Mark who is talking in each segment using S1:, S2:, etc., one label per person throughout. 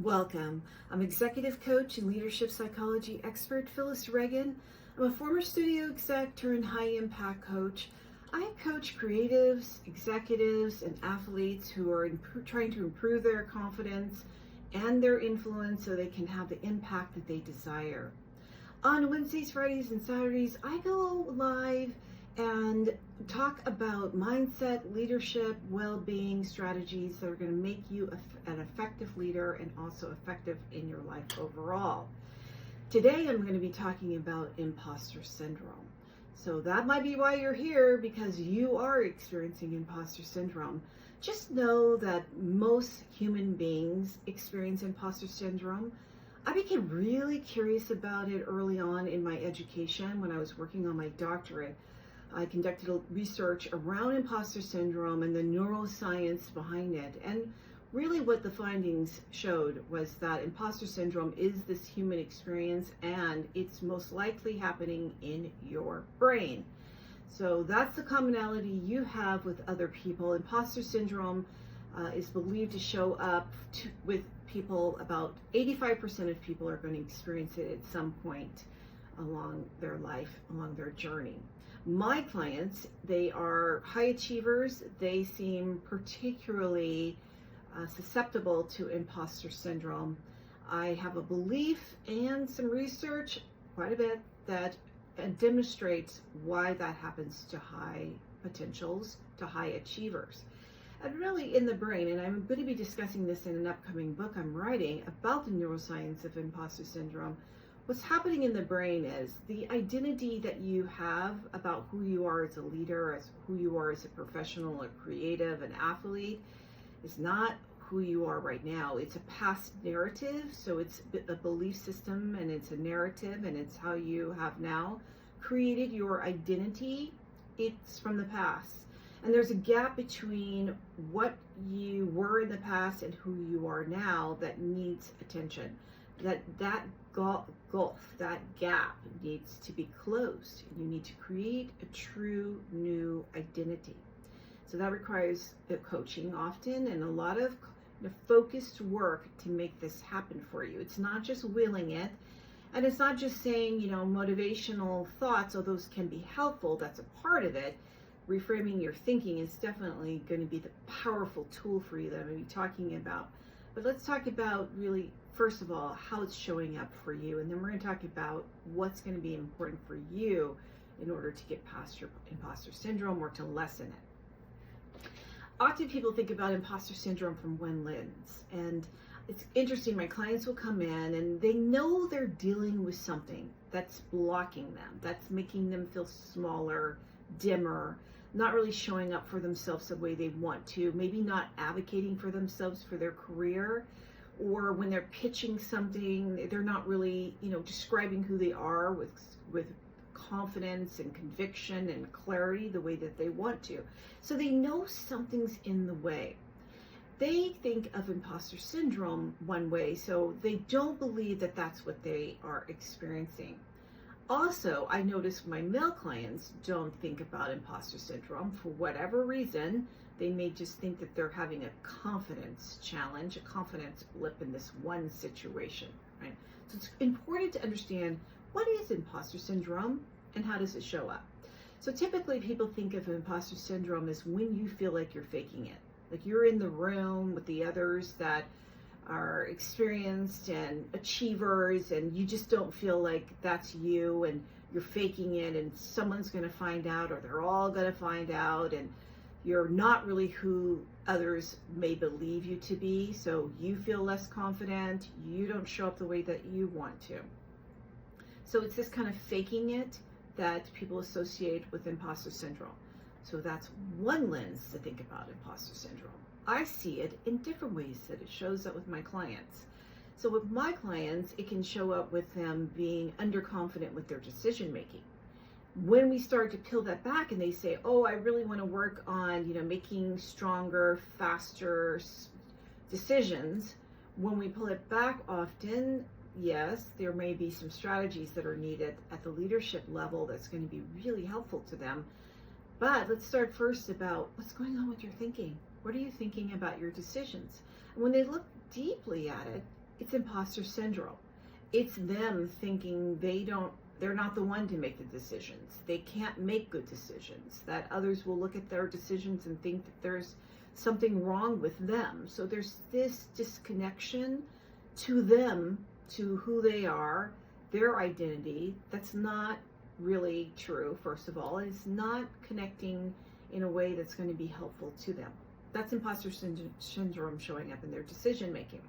S1: Welcome. I'm executive coach and leadership psychology expert Phyllis Reagin. I'm a former studio exec turned high impact coach. I coach creatives, executives, and athletes who are trying to improve their confidence and their influence so they can have the impact that they desire. On Wednesdays, Fridays, and Saturdays, I go live and talk about mindset, leadership, well-being strategies that are going to make you an effective leader and also effective in your life overall. Today, I'm going to be talking about imposter syndrome. So that might be why you're here, because you are experiencing imposter syndrome. Just know that most human beings experience imposter syndrome. I became really curious about it early on in my education when I was working on my doctorate. I conducted research around imposter syndrome and the neuroscience behind it. And really what the findings showed was that imposter syndrome is this human experience, and it's most likely happening in your brain. So that's the commonality you have with other people. Imposter syndrome is believed to show up with people. About 85% of people are going to experience it at some point along their life, along their journey. My clients, they are high achievers. They seem particularly susceptible to imposter syndrome. I have a belief and some research, quite a bit, that demonstrates why that happens to high potentials, to high achievers. And really in the brain, and I'm going to be discussing this in an upcoming book I'm writing about the neuroscience of imposter syndrome. What's happening in the brain is the identity that you have about who you are as a leader, as who you are as a professional, a creative, an athlete, is not who you are right now. It's a past narrative, so it's a belief system, and it's a narrative, and it's how you have now created your identity. It's from the past. And there's a gap between what you were in the past and who you are now that needs attention. That gulf, that gap needs to be closed. You need to create a true new identity. So that requires coaching often and a lot of focused work to make this happen for you. It's not just willing it, and it's not just saying, motivational thoughts, although those can be helpful. That's a part of it. Reframing your thinking is definitely going to be the powerful tool for you that I'm going to be talking about. But let's talk about really, first of all, how it's showing up for you. And then we're going to talk about what's going to be important for you in order to get past your imposter syndrome or to lessen it. Often people think about imposter syndrome from one lens. And it's interesting, my clients will come in and they know they're dealing with something that's blocking them, that's making them feel smaller, dimmer, not really showing up for themselves the way they want to, maybe not advocating for themselves for their career, or when they're pitching something, they're not really, describing who they are with confidence and conviction and clarity the way that they want to. So they know something's in the way. They think of imposter syndrome one way, so they don't believe that that's what they are experiencing. Also, I notice my male clients don't think about imposter syndrome for whatever reason. They may just think that they're having a confidence challenge, a confidence blip in this one situation, right? So it's important to understand, what is imposter syndrome and how does it show up? So typically people think of imposter syndrome as when you feel like you're faking it. Like you're in the room with the others that are experienced and achievers, and you just don't feel like that's you, and you're faking it, and someone's going to find out, or they're all going to find out, and you're not really who others may believe you to be, so you feel less confident, you don't show up the way that you want to. So it's this kind of faking it that people associate with imposter syndrome. So that's one lens to think about imposter syndrome. I see it in different ways that it shows up with my clients. So with my clients, it can show up with them being underconfident with their decision making. When we start to peel that back and they say, oh, I really want to work on, making stronger, faster decisions, when we pull it back often, yes, there may be some strategies that are needed at the leadership level that's going to be really helpful to them. But let's start first about what's going on with your thinking. What are you thinking about your decisions? And when they look deeply at it, It's imposter syndrome. It's them thinking they're not the one to make the decisions. They can't make good decisions, that others will look at their decisions and think that there's something wrong with them. So there's this disconnection to them, to who they are, their identity, that's not really true, first of all. It's not connecting in a way that's going to be helpful to them. That's imposter syndrome showing up in their decision making.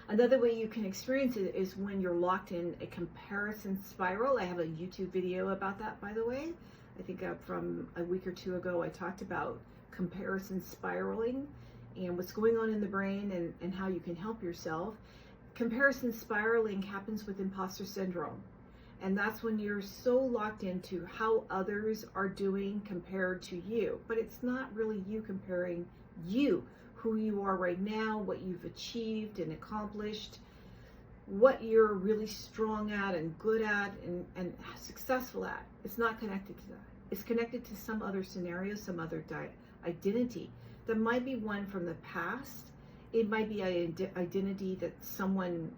S1: Another way you can experience it is when you're locked in a comparison spiral. I have a YouTube video about that, by the way. I think from a week or two ago, I talked about comparison spiraling and what's going on in the brain and how you can help yourself. Comparison spiraling happens with imposter syndrome. And that's when you're so locked into how others are doing compared to you. But it's not really you comparing you, who you are right now, what you've achieved and accomplished, what you're really strong at and good at and successful at. It's not connected to that. It's connected to some other scenario, some other identity. That might be one from the past. It might be an identity that someone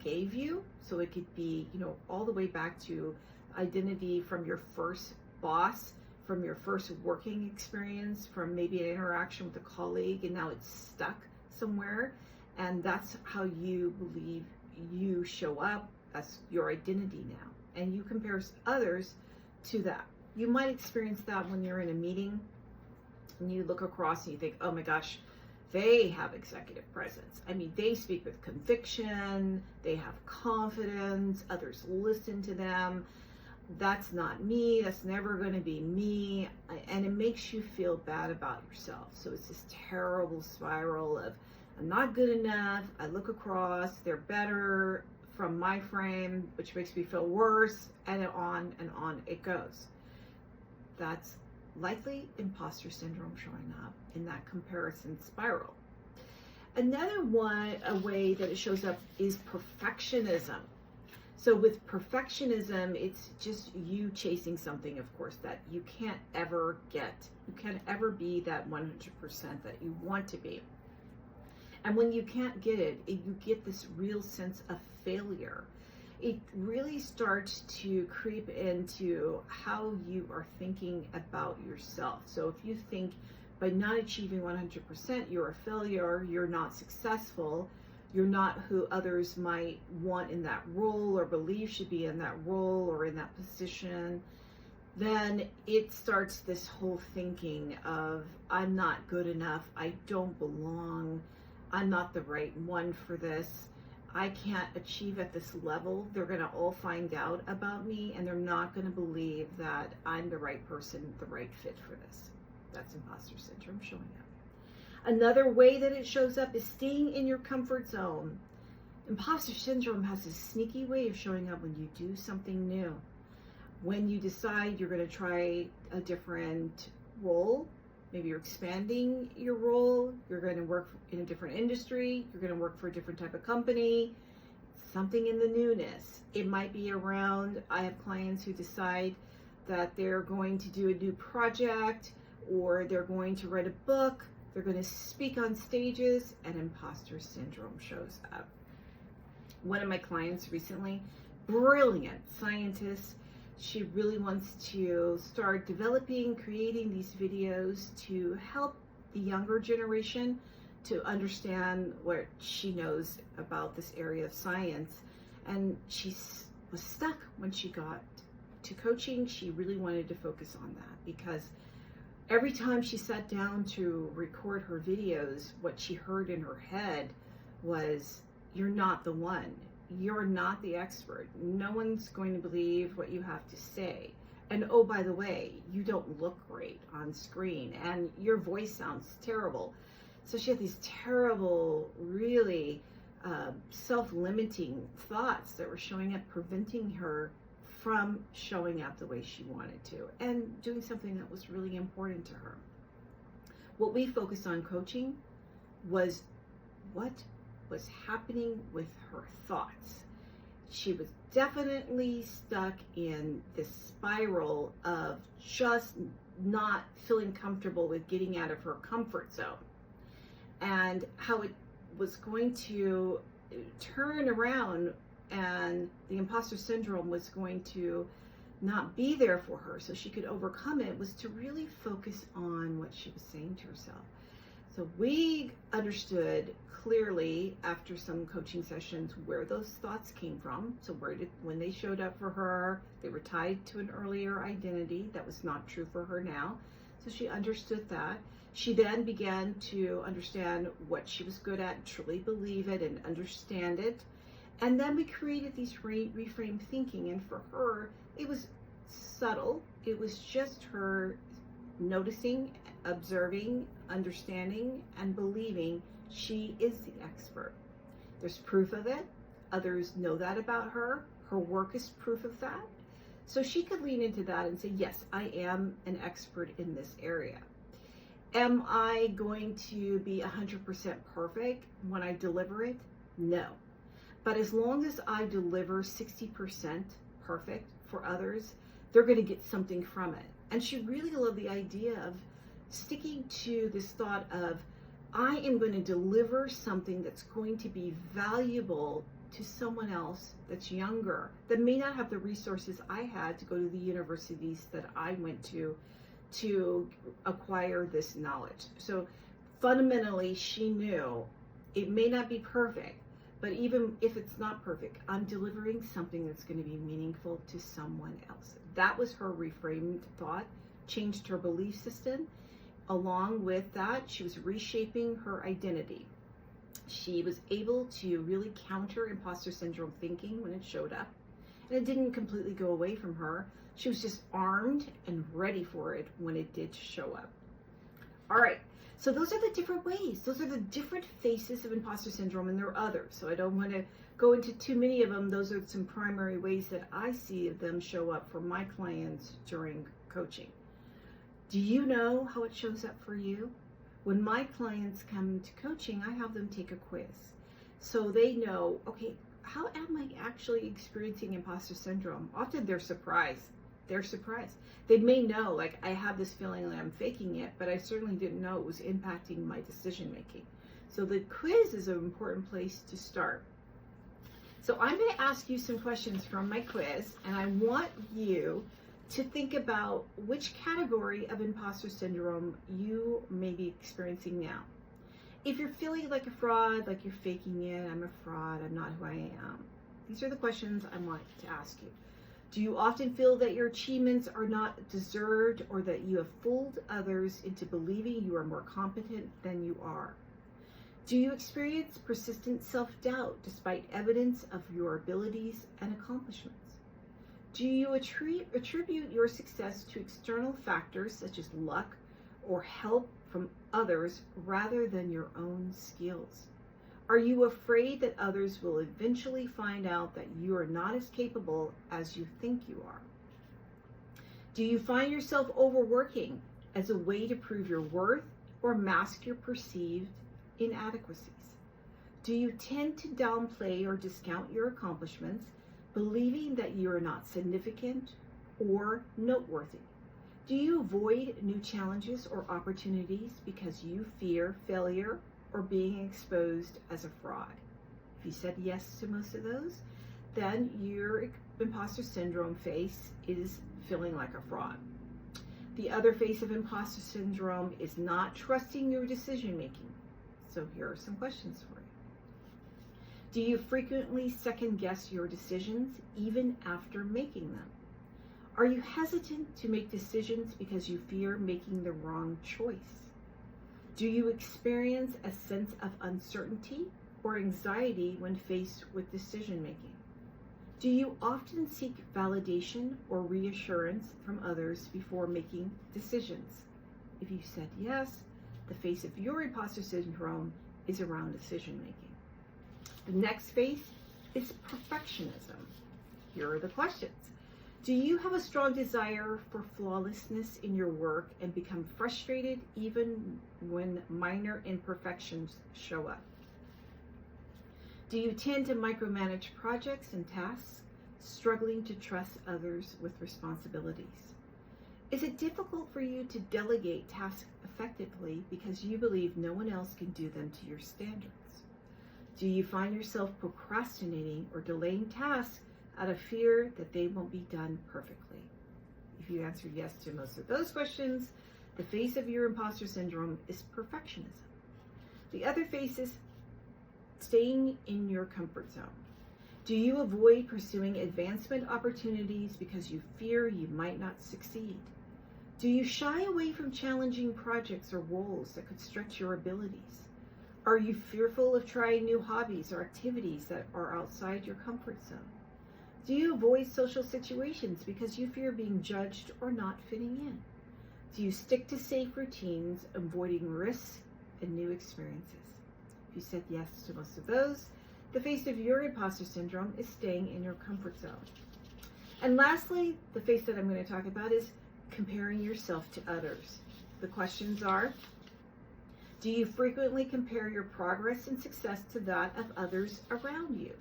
S1: gave you. So it could be, all the way back to identity from your first boss, from your first working experience, from maybe an interaction with a colleague, and now it's stuck somewhere. And that's how you believe you show up. That's your identity now. And you compare others to that. You might experience that when you're in a meeting and you look across and you think, oh my gosh, they have executive presence. I mean, they speak with conviction, they have confidence, others listen to them. That's not me, that's never going to be me. And it makes you feel bad about yourself. So it's this terrible spiral of, I'm not good enough, I look across, they're better from my frame, which makes me feel worse, and on it goes. That's likely imposter syndrome showing up in that comparison spiral. Another one, a way that it shows up is perfectionism. So with perfectionism, it's just you chasing something, of course, that you can't ever get. You can't ever be that 100% that you want to be. And when you can't get it, you get this real sense of failure. It really starts to creep into how you are thinking about yourself. So if you think by not achieving 100%, you're a failure, you're not successful, you're not who others might want in that role or believe should be in that role or in that position, then it starts this whole thinking of, I'm not good enough, I don't belong, I'm not the right one for this, I can't achieve at this level. They're going to all find out about me and they're not going to believe that I'm the right person, the right fit for this. That's imposter syndrome showing up. Another way that it shows up is staying in your comfort zone. Imposter syndrome has a sneaky way of showing up when you do something new. When you decide you're going to try a different role, maybe you're expanding your role, you're going to work in a different industry, you're going to work for a different type of company, something in the newness. It might be around, I have clients who decide that they're going to do a new project or they're going to write a book, they're going to speak on stages, and imposter syndrome shows up. One of my clients recently, brilliant scientist, she really wants to start developing, creating these videos to help the younger generation to understand what she knows about this area of science. And she was stuck when she got to coaching. She really wanted to focus on that because every time she sat down to record her videos, what she heard in her head was, you're not the one. You're not the expert. No one's going to believe what you have to say. And oh, by the way, you don't look great on screen and your voice sounds terrible. So she had these terrible, really self-limiting thoughts that were showing up, preventing her from showing up the way she wanted to and doing something that was really important to her. What we focused on coaching was what was happening with her thoughts. She was definitely stuck in this spiral of just not feeling comfortable with getting out of her comfort zone, and how it was going to turn around and the imposter syndrome was going to not be there for her so she could overcome it, was to really focus on what she was saying to herself. So we understood clearly after some coaching sessions where those thoughts came from. So when they showed up for her, they were tied to an earlier identity that was not true for her now. So she understood that. She then began to understand what she was good at, truly believe it and understand it. And then we created these reframe thinking. And for her, it was subtle. It was just her noticing, observing, understanding, and believing she is the expert. There's proof of it. Others know that about her. Her work is proof of that. So she could lean into that and say, yes, I am an expert in this area. Am I going to be 100% perfect when I deliver it? No. But as long as I deliver 60% perfect for others, they're going to get something from it. And she really loved the idea of sticking to this thought of, I am going to deliver something that's going to be valuable to someone else that's younger, that may not have the resources I had to go to the universities that I went to acquire this knowledge. So fundamentally, she knew it may not be perfect, but even if it's not perfect, I'm delivering something that's going to be meaningful to someone else. That was her reframed thought, changed her belief system. Along with that, she was reshaping her identity. She was able to really counter imposter syndrome thinking when it showed up. And it didn't completely go away from her. She was just armed and ready for it when it did show up. All right, so those are the different ways. Those are the different faces of imposter syndrome, and there are others. So I don't want to go into too many of them. Those are some primary ways that I see them show up for my clients during coaching. Do you know how it shows up for you? When my clients come to coaching, I have them take a quiz. So they know, okay, how am I actually experiencing imposter syndrome? Often they're surprised. They may know, like, I have this feeling that I'm faking it, but I certainly didn't know it was impacting my decision making. So the quiz is an important place to start. So I'm going to ask you some questions from my quiz, and I want you to think about which category of imposter syndrome you may be experiencing now. If you're feeling like a fraud, like you're faking it, I'm a fraud, I'm not who I am. These are the questions I want to ask you. Do you often feel that your achievements are not deserved, or that you have fooled others into believing you are more competent than you are? Do you experience persistent self-doubt despite evidence of your abilities and accomplishments? Do you attribute your success to external factors such as luck or help from others rather than your own skills? Are you afraid that others will eventually find out that you are not as capable as you think you are? Do you find yourself overworking as a way to prove your worth or mask your perceived inadequacies? Do you tend to downplay or discount your accomplishments, believing that you are not significant or noteworthy? Do you avoid new challenges or opportunities because you fear failure or being exposed as a fraud? If you said yes to most of those, then your imposter syndrome face is feeling like a fraud. The other face of imposter syndrome is not trusting your decision making. So here are some questions for you. Do you frequently second guess your decisions even after making them? Are you hesitant to make decisions because you fear making the wrong choice? Do you experience a sense of uncertainty or anxiety when faced with decision making? Do you often seek validation or reassurance from others before making decisions? If you said yes, the face of your imposter syndrome is around decision making. The next face is perfectionism. Here are the questions. Do you have a strong desire for flawlessness in your work and become frustrated even when minor imperfections show up? Do you tend to micromanage projects and tasks, struggling to trust others with responsibilities? Is it difficult for you to delegate tasks effectively because you believe no one else can do them to your standards? Do you find yourself procrastinating or delaying tasks out of fear that they won't be done perfectly? If you answered yes to most of those questions, the face of your imposter syndrome is perfectionism. The other face is staying in your comfort zone. Do you avoid pursuing advancement opportunities because you fear you might not succeed? Do you shy away from challenging projects or roles that could stretch your abilities? Are you fearful of trying new hobbies or activities that are outside your comfort zone? Do you avoid social situations because you fear being judged or not fitting in? Do you stick to safe routines, avoiding risks and new experiences? If you said yes to most of those, the face of your imposter syndrome is staying in your comfort zone. And lastly, the face that I'm going to talk about is comparing yourself to others. The questions are, do you frequently compare your progress and success to that of others around you?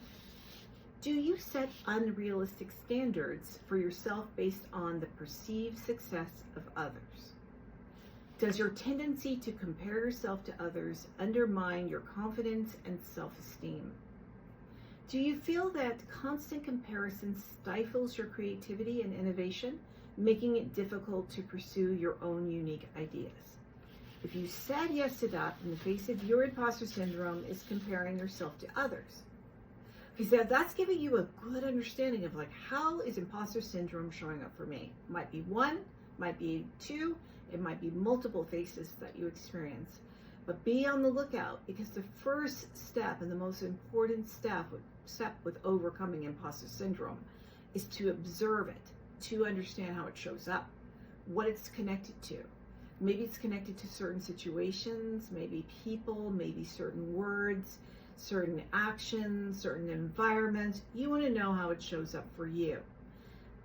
S1: Do you set unrealistic standards for yourself based on the perceived success of others? Does your tendency to compare yourself to others undermine your confidence and self-esteem? Do you feel that constant comparison stifles your creativity and innovation, making it difficult to pursue your own unique ideas? If you said yes to that, then the face of your imposter syndrome is comparing yourself to others. Because that's giving you a good understanding of, like, how is imposter syndrome showing up for me? Might be one, might be two, it might be multiple faces that you experience. But be on the lookout, because the first step and the most important step with overcoming imposter syndrome is to observe it, to understand how it shows up, what it's connected to. Maybe it's connected to certain situations, maybe people, maybe certain words, certain actions, certain environments. You want to know how it shows up for you.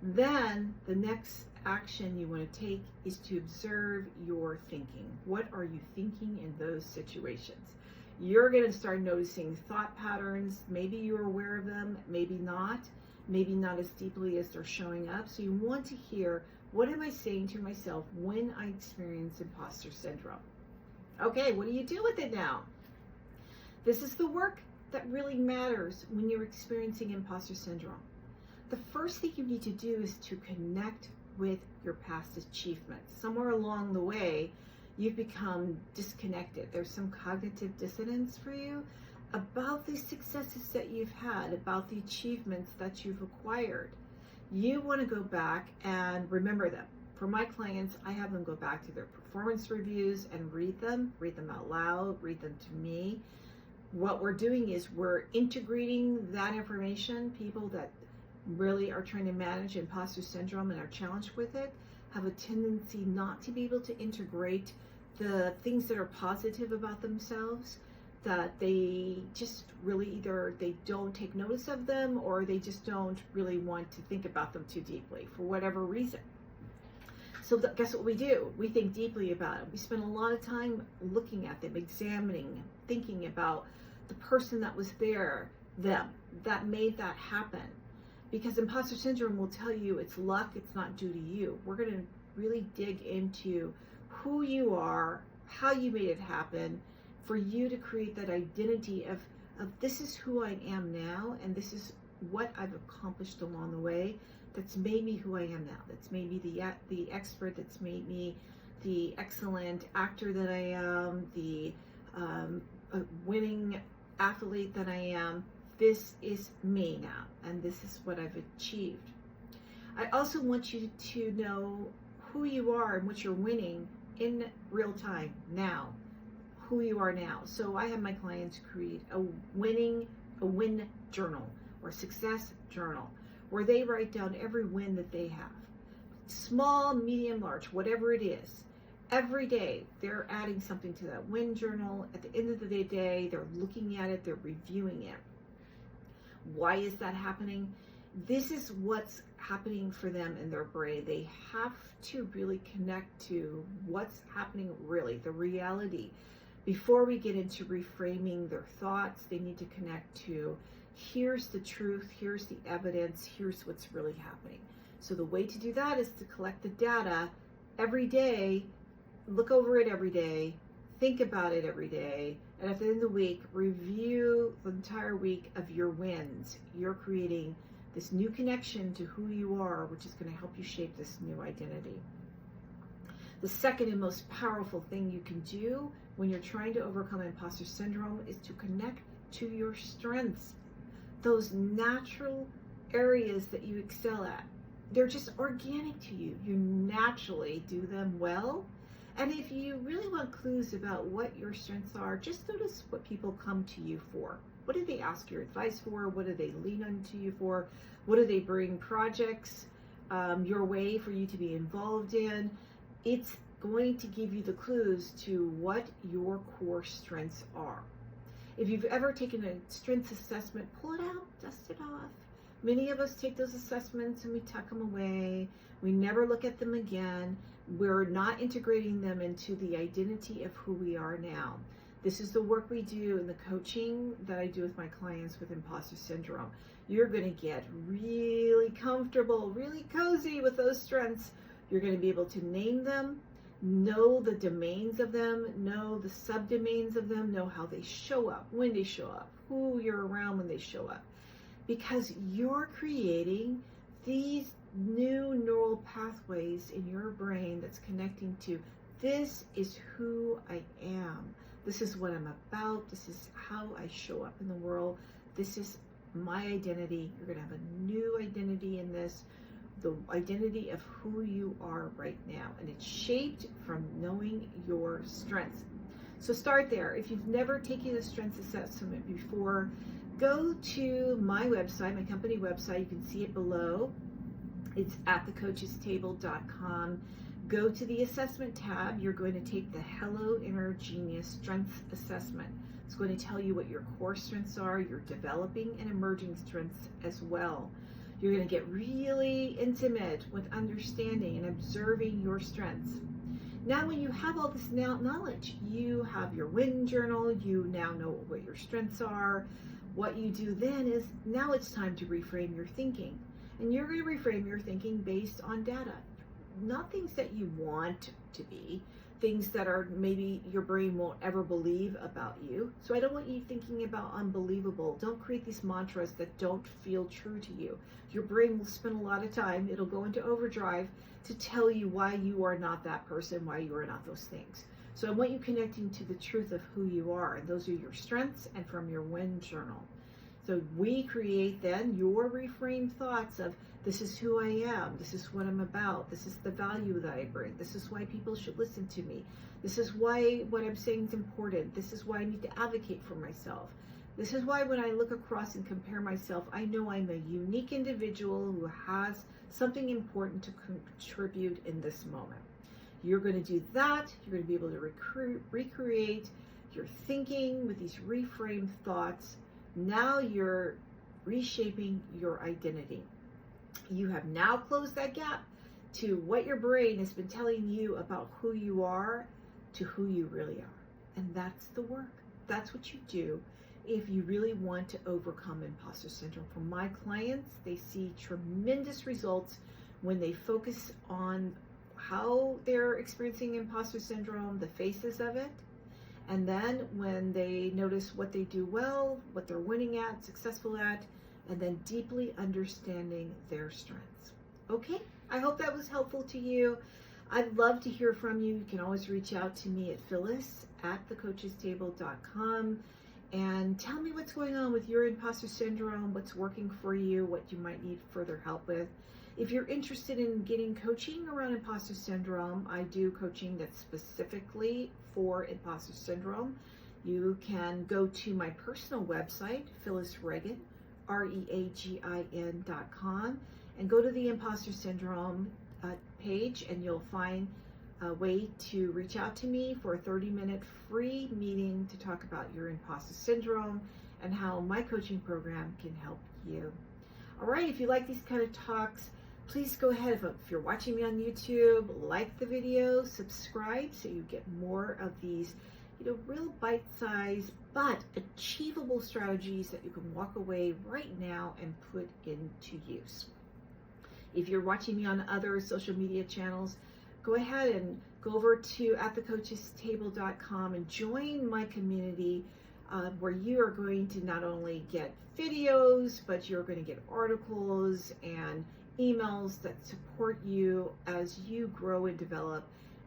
S1: Then the next action you want to take is to observe your thinking. What are you thinking in those situations? You're going to start noticing thought patterns. Maybe you're aware of them, maybe not as deeply as they're showing up. So you want to hear, what am I saying to myself when I experience imposter syndrome? Okay, what do you do with it now? This is the work that really matters when you're experiencing imposter syndrome. The first thing you need to do is to connect with your past achievements. Somewhere along the way, you've become disconnected. There's some cognitive dissonance for you about the successes that you've had, about the achievements that you've acquired. You want to go back and remember them. For my clients, I have them go back to their performance reviews and read them out loud, read them to me. What we're doing is we're integrating that information. People that really are trying to manage imposter syndrome and are challenged with it have a tendency not to be able to integrate the things that are positive about themselves, that they just really either they don't take notice of them or they just don't really want to think about them too deeply for whatever reason. So guess what we do? We think deeply about it. We spend a lot of time looking at them, examining, thinking about the person that was there, them, that made that happen. Because imposter syndrome will tell you it's luck, it's not due to you. We're going to really dig into who you are, how you made it happen, for you to create that identity of this is who I am now, and this is what I've accomplished along the way that's made me who I am now, that's made me the expert, that's made me the excellent actor that I am, the winning athlete that I am. This is me now, and this is what I've achieved. I also want you to know who you are and what you're winning in real time now, who you are now. So I have my clients create a win journal or success journal where they write down every win that they have. Small, medium, large, whatever it is. Every day they're adding something to that win journal. At the end of the day, they're looking at it, they're reviewing it. Why is that happening? This is what's happening for them in their brain. They have to really connect to what's happening really, the reality. Before we get into reframing their thoughts, they need to connect to, here's the truth, here's the evidence, here's what's really happening. So the way to do that is to collect the data every day, look over it every day, think about it every day, and at the end of the week, review the entire week of your wins. You're creating this new connection to who you are, which is going to help you shape this new identity. The second and most powerful thing you can do when you're trying to overcome imposter syndrome is to connect to your strengths, those natural areas that you excel at. They're just organic to you. You naturally do them well. And if you really want clues about what your strengths are, just notice what people come to you for. What do they ask your advice for? What do they lean onto you for? What do they bring projects your way for you to be involved in? It's going to give you the clues to what your core strengths are. If you've ever taken a strengths assessment, pull it out, dust it off. Many of us take those assessments and we tuck them away. We never look at them again. We're not integrating them into the identity of who we are now. This is the work we do in the coaching that I do with my clients with imposter syndrome. You're going to get really comfortable, really cozy with those strengths. You're going to be able to name them, know the domains of them, know the subdomains of them, know how they show up, when they show up, who you're around when they show up. Because you're creating these new neural pathways in your brain that's connecting to, this is who I am. This is what I'm about. This is how I show up in the world. This is my identity. You're going to have a new identity in this, the identity of who you are right now. And it's shaped from knowing your strengths. So start there. If you've never taken a strengths assessment before, go to my website, my company website. You can see it below. It's at thecoachestable.com. Go to the assessment tab. You're going to take the Hello Inner Genius Strengths Assessment. It's going to tell you what your core strengths are, your developing and emerging strengths as well. You're going to get really intimate with understanding and observing your strengths. Now, when you have all this knowledge, you have your win journal, you now know what your strengths are. What you do then is, now it's time to reframe your thinking. And you're going to reframe your thinking based on data. Not things that you want to be, things that are maybe your brain won't ever believe about you. So I don't want you thinking about unbelievable. Don't create these mantras that don't feel true to you. Your brain will spend a lot of time, it'll go into overdrive to tell you why you are not that person, why you are not those things. So I want you connecting to the truth of who you are, and those are your strengths and from your win journal. So we create then your reframed thoughts of, this is who I am, this is what I'm about, this is the value that I bring, this is why people should listen to me, this is why what I'm saying is important, this is why I need to advocate for myself, this is why when I look across and compare myself, I know I'm a unique individual who has something important to contribute in this moment. You're going to do that. You're going to be able to recreate your thinking with these reframed thoughts. Now you're reshaping your identity. You have now closed that gap to what your brain has been telling you about who you are to who you really are. And that's the work. That's what you do if you really want to overcome imposter syndrome. For my clients, they see tremendous results when they focus on how they're experiencing imposter syndrome, the faces of it, and then when they notice what they do well, what they're winning at, successful at, and then deeply understanding their strengths. Okay, I hope that was helpful to you. I'd love to hear from you. You can always reach out to me at Phyllis at thecoachestable.com and tell me what's going on with your imposter syndrome, what's working for you, what you might need further help with. If you're interested in getting coaching around imposter syndrome, I do coaching that's specifically for imposter syndrome. You can go to my personal website, Phyllis Reagin, REAGIN.com, and go to the imposter syndrome page, and you'll find a way to reach out to me for a 30-minute free meeting to talk about your imposter syndrome and how my coaching program can help you. All right, if you like these kind of talks, please go ahead, if you're watching me on YouTube, like the video, subscribe so you get more of these, real bite-sized but achievable strategies that you can walk away right now and put into use. If you're watching me on other social media channels, go ahead and go over to atthecoachestable.com and join my community. where you are going to not only get videos, but you're going to get articles and emails that support you as you grow and develop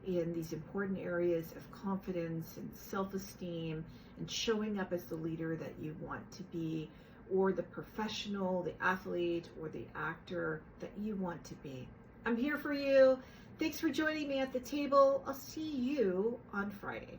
S1: in these important areas of confidence and self-esteem and showing up as the leader that you want to be, or the professional, the athlete, or the actor that you want to be. I'm here for you. Thanks for joining me at the table. I'll see you on Friday.